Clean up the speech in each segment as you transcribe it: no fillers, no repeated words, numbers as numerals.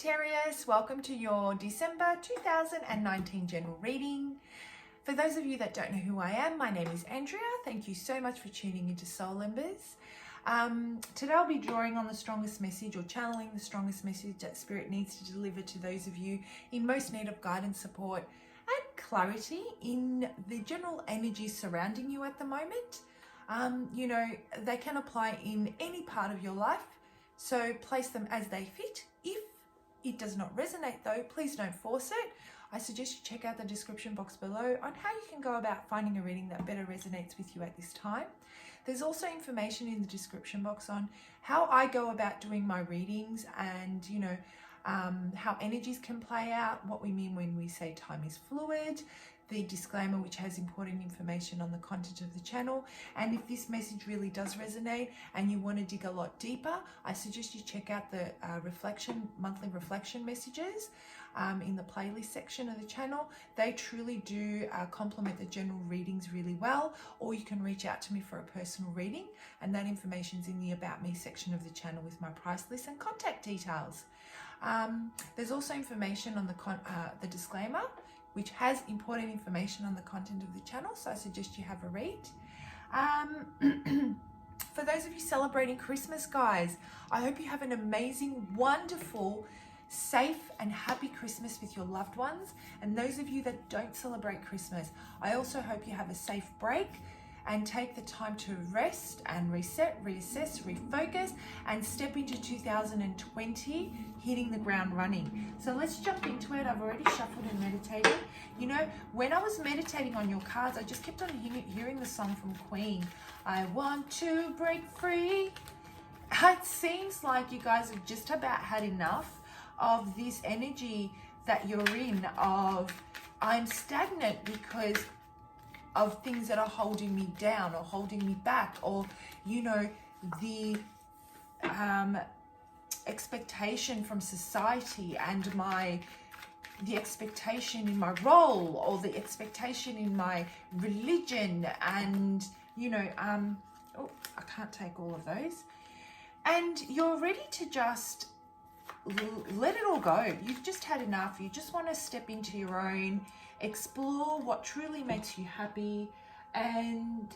Sagittarius, welcome to your December 2019 general reading. For those of you that don't know who I am, my name is Andrea. Thank you so much for tuning into Soul Embers. Today I'll be drawing on the strongest message or channeling the strongest message that Spirit needs to deliver to those of you in most need of guidance, support and clarity in the general energy surrounding you at the moment. They can apply in any part of your life, so place them as they fit. If it does not resonate though, please don't force it. I suggest you check out the description box below on how you can go about finding a reading that better resonates with you at this time. There's also information in the description box on how I go about doing my readings and, how energies can play out, what we mean when we say time is fluid, the disclaimer which has important information on the content of the channel, and if this message really does resonate and you want to dig a lot deeper, I suggest you check out the monthly reflection messages in the playlist section of the channel. They truly do complement the general readings really well, or you can reach out to me for a personal reading, and that information's in the About Me section of the channel with my price list and contact details. There's also information on the disclaimer, which has important information on the content of the channel, so I suggest you have a read. For those of you celebrating Christmas, guys, I hope you have an amazing, wonderful, safe and happy Christmas with your loved ones. And those of you that don't celebrate Christmas, I also hope you have a safe break and take the time to rest and reset, reassess, refocus, and step into 2020 hitting the ground running. So let's jump into it. I've already shuffled and meditated. When I was meditating on your cards, I just kept on hearing the song from Queen, I want to break free. It seems like you guys have just about had enough of this energy that you're in of I'm stagnant because of things that are holding me down or holding me back, or the expectation from society and the expectation in my role, or the expectation in my religion, and I can't take all of those, and you're ready to just let it all go. You've just had enough. You just want to step into your own, explore what truly makes you happy, and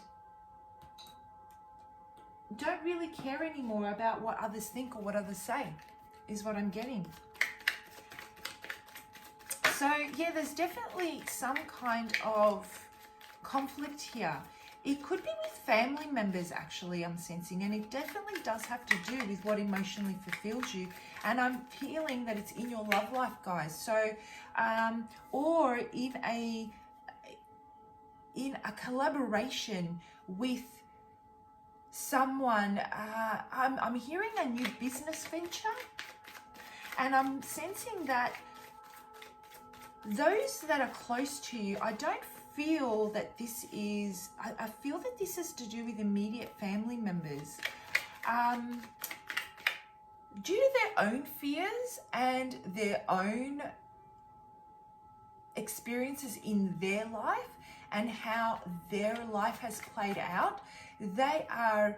don't really care anymore about what others think or what others say, is what I'm getting. So yeah, there's definitely some kind of conflict here. It could be with family members, actually, I'm sensing, and it definitely does have to do with what emotionally fulfills you. And I'm feeling that it's in your love life, guys. So, or in a collaboration with someone. I'm hearing a new business venture, and I'm sensing that those that are close to you, I don't feel that this is, I feel that this is to do with immediate family members. Due to their own fears and their own experiences in their life and how their life has played out, they are,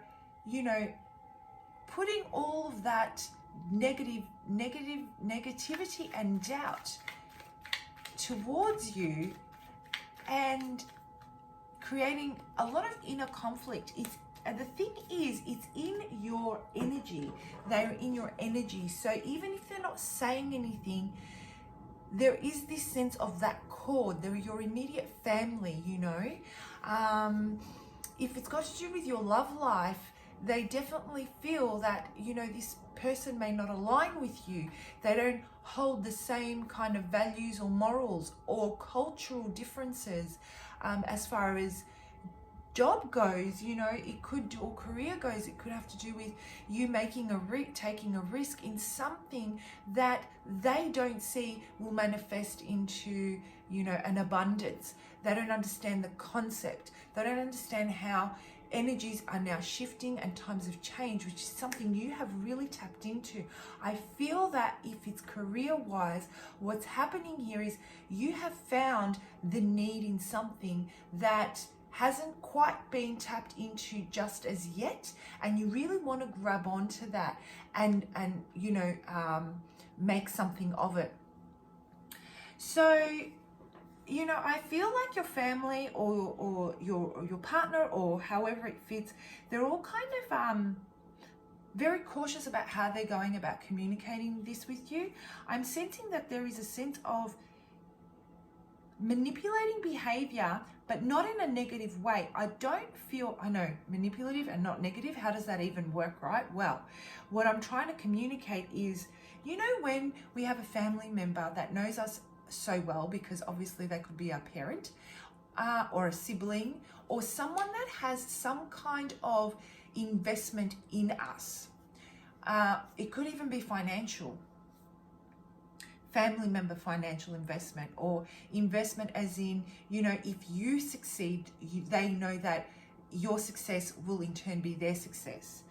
putting all of that negativity and doubt towards you and creating a lot of inner conflict. The thing is, it's in your energy. They're in your energy. So even if they're not saying anything, there is this sense of that cord. They're your immediate family, If it's got to do with your love life, they definitely feel that, this person may not align with you. They don't hold the same kind of values or morals or cultural differences as far as job goes, it could do, or career goes, it could have to do with you taking a risk in something that they don't see will manifest into, an abundance. They don't understand the concept. They don't understand how energies are now shifting and times of change, which is something you have really tapped into. I feel that if it's career-wise, what's happening here is you have found the need in something that hasn't quite been tapped into just as yet, and you really want to grab onto that and make something of it. So, you know, I feel like your family or your partner, or however it fits, they're all kind of very cautious about how they're going about communicating this with you. I'm sensing that there is a sense of manipulating behavior, but not in a negative way. I know, manipulative and not negative. How does that even work, right? Well, what I'm trying to communicate is, you know, when we have a family member that knows us so well, because obviously they could be our parent or a sibling or someone that has some kind of investment in us. It could even be financial, family member financial investment, or investment as in, you know, if you succeed, they know that your success will in turn be their success.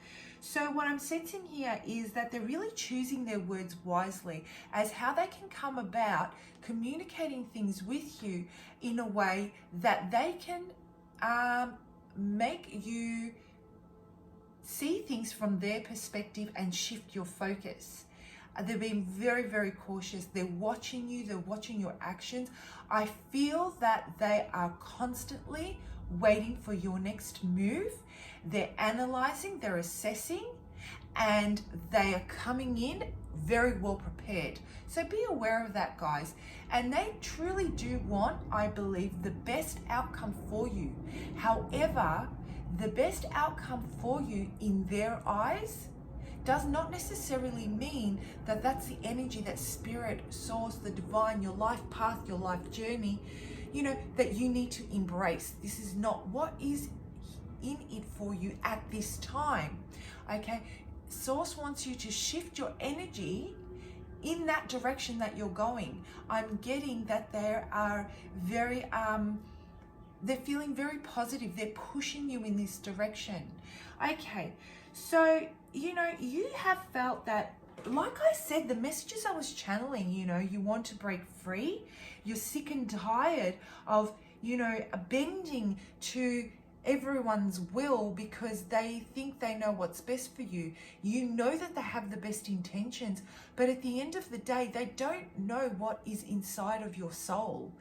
So what I'm sensing here is that they're really choosing their words wisely as how they can come about communicating things with you in a way that they can make you see things from their perspective and shift your focus. They're being very, very cautious. They're watching you. They're watching your actions. I feel that they are constantly waiting for your next move. They're analyzing, they're assessing, and they are coming in very well prepared. So be aware of that, guys. And they truly do want, I believe, the best outcome for you. However, the best outcome for you in their eyes does not necessarily mean that that's the energy that spirit, source, the divine, your life path, your life journey, you know, that you need to embrace. This is not what is in it for you at this time. Okay, source wants you to shift your energy in that direction that you're going. I'm getting that there are very they're feeling very positive. They're pushing you in this direction. Okay, so, you know, you have felt that, like I said, the messages I was channeling, you know, you want to break free. You're sick and tired of, you know, bending to everyone's will because they think they know what's best for you. You know that they have the best intentions, but at the end of the day, they don't know what is inside of your soul.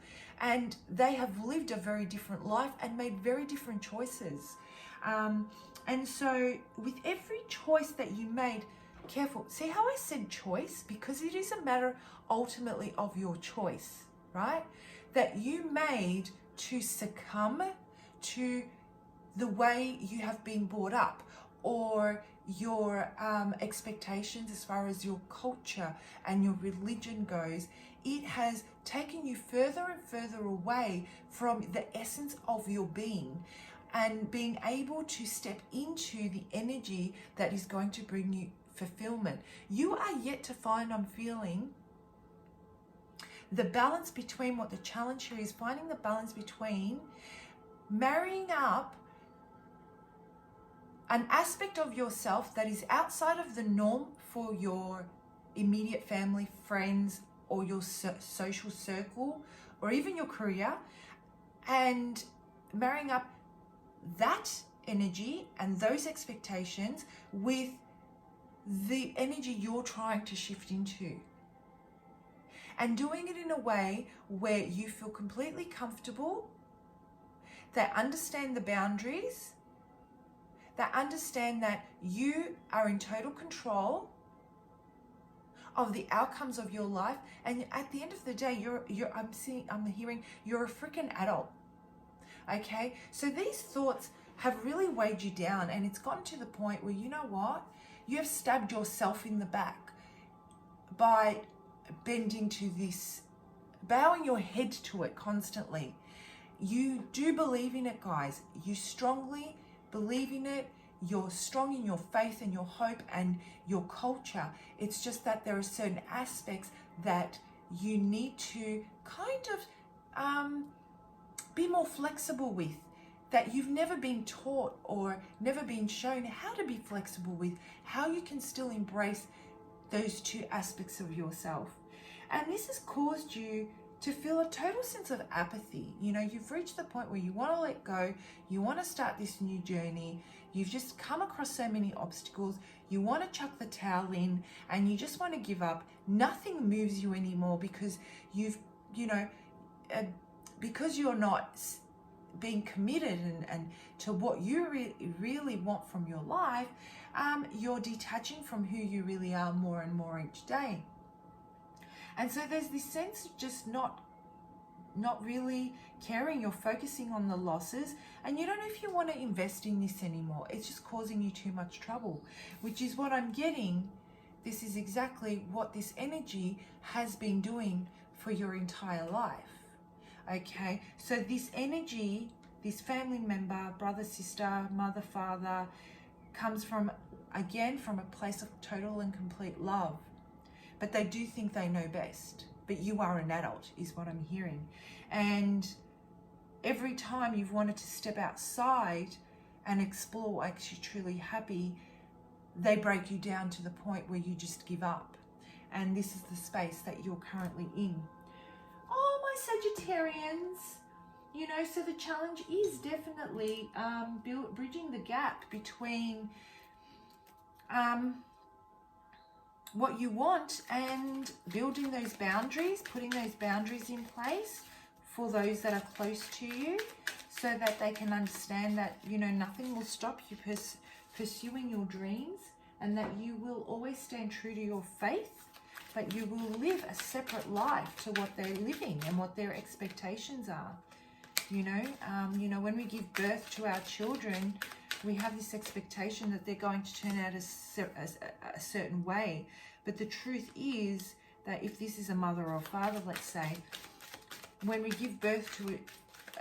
And they have lived a very different life and made very different choices. And so with every choice that you made, careful. See how I said choice? Because it is a matter ultimately of your choice, right? That you made to succumb to the way you have been brought up, or your expectations as far as your culture and your religion goes. It has taken you further and further away from the essence of your being and being able to step into the energy that is going to bring you fulfillment. You are yet to find, I'm feeling, the balance between what the challenge here is, finding the balance between marrying up an aspect of yourself that is outside of the norm for your immediate family, friends, or your social circle, or even your career, and marrying up that energy and those expectations with the energy you're trying to shift into. And doing it in a way where you feel completely comfortable, they understand the boundaries, they understand that you are in total control of the outcomes of your life, and at the end of the day, I'm hearing you're a freaking adult. Okay, so these thoughts have really weighed you down, and it's gotten to the point where, you know what, you have stabbed yourself in the back by bending to this, bowing your head to it constantly. You do believe in it, guys. You strongly believe in it. You're strong in your faith and your hope and your culture. It's just that there are certain aspects that you need to kind of be more flexible with, that you've never been taught or never been shown how to be flexible with, how you can still embrace those two aspects of yourself. And this has caused you to feel a total sense of apathy. You know, you've reached the point where you want to let go, you want to start this new journey, you've just come across so many obstacles, you want to chuck the towel in, and you just want to give up. Nothing moves you anymore because because you're not being committed and to what you really want from your life. You're detaching from who you really are more and more each day. And so there's this sense of just not really caring. You're focusing on the losses, and you don't know if you want to invest in this anymore. It's just causing you too much trouble, which is what I'm getting. This is exactly what this energy has been doing for your entire life. Okay, so this energy, this family member, brother, sister, mother, father, comes from, again, from a place of total and complete love. But they do think they know best. But you are an adult, is what I'm hearing. And every time you've wanted to step outside and explore what makes you truly happy, they break you down to the point where you just give up. And this is the space that you're currently in. Oh, my Sagittarians. You know, so the challenge is definitely bridging the gap between what you want and building those boundaries, putting those boundaries in place for those that are close to you, so that they can understand that, you know, nothing will stop you pursuing your dreams, and that you will always stand true to your faith, but you will live a separate life to what they're living and what their expectations are. You know, when we give birth to our children, we have this expectation that they're going to turn out a certain way. But the truth is that if this is a mother or father, let's say, when we give birth to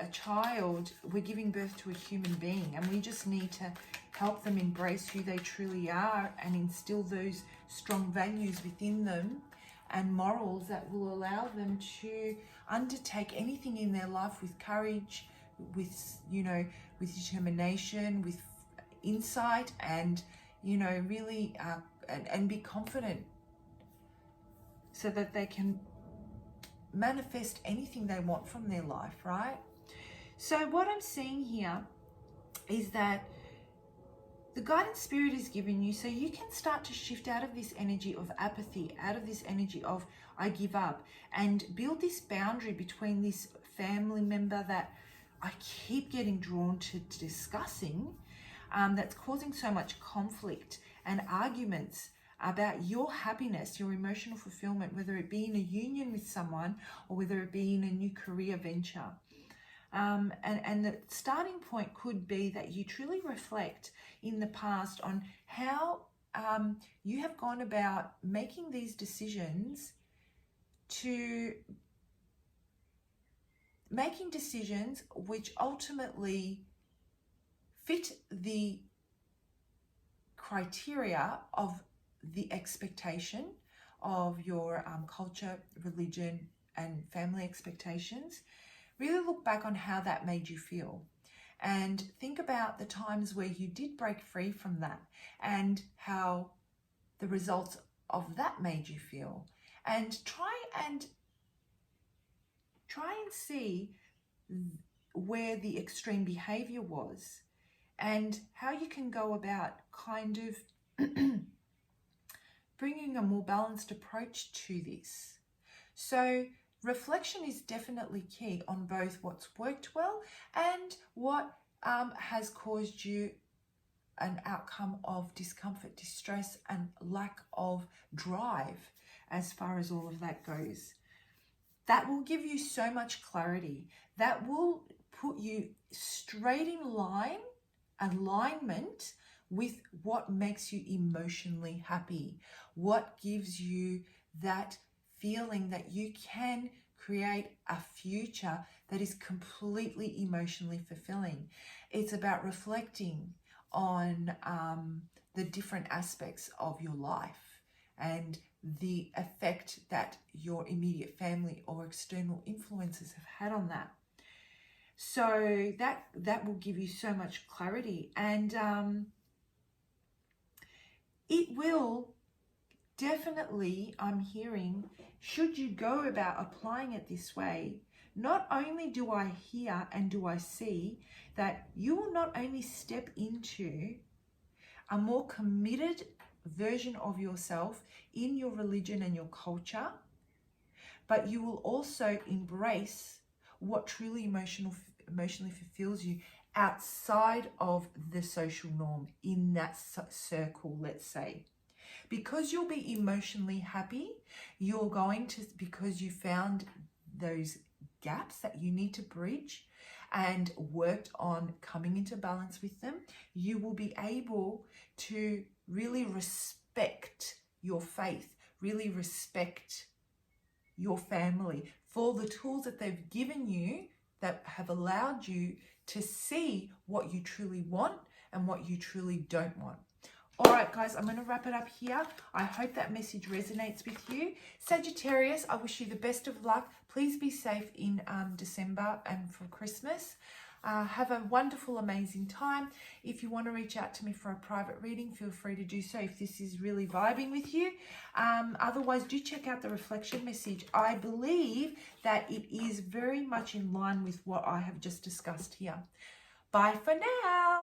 a child, we're giving birth to a human being, and we just need to help them embrace who they truly are and instill those strong values within them and morals that will allow them to undertake anything in their life with courage, with determination, with insight, and really and be confident, so that they can manifest anything they want from their life, right? So what I'm seeing here is that the guidance spirit is giving you, so you can start to shift out of this energy of apathy, out of this energy of I give up, and build this boundary between this family member that I keep getting drawn to discussing, that's causing so much conflict and arguments about your happiness, your emotional fulfillment, whether it be in a union with someone or whether it be in a new career venture. And the starting point could be that you truly reflect in the past on how you have gone about making these decisions, which ultimately fit the criteria of the expectation of your culture, religion, and family expectations. Really look back on how that made you feel, and think about the times where you did break free from that and how the results of that made you feel, and try and see where the extreme behavior was and how you can go about kind of bringing a more balanced approach to this. So reflection is definitely key on both what's worked well and what has caused you an outcome of discomfort, distress, and lack of drive as far as all of that goes. That will give you so much clarity. That will put you straight in alignment with what makes you emotionally happy, what gives you that feeling that you can create a future that is completely emotionally fulfilling. It's about reflecting on the different aspects of your life and the effect that your immediate family or external influences have had on that. So that will give you so much clarity, and it will definitely, I'm hearing, should you go about applying it this way, not only do I hear and do I see that you will not only step into a more committed version of yourself in your religion and your culture, but you will also embrace what truly emotionally fulfills you outside of the social norm in that circle, let's say. Because you'll be emotionally happy, you're going to, because you found those gaps that you need to bridge and worked on coming into balance with them, you will be able to really respect your faith, really respect your family for the tools that they've given you that have allowed you to see what you truly want and what you truly don't want. All right, guys, I'm going to wrap it up here. I hope that message resonates with you. Sagittarius, I wish you the best of luck. Please be safe in December and for Christmas. Have a wonderful, amazing time. If you want to reach out to me for a private reading, feel free to do so if this is really vibing with you. Otherwise, do check out the reflection message. I believe that it is very much in line with what I have just discussed here. Bye for now.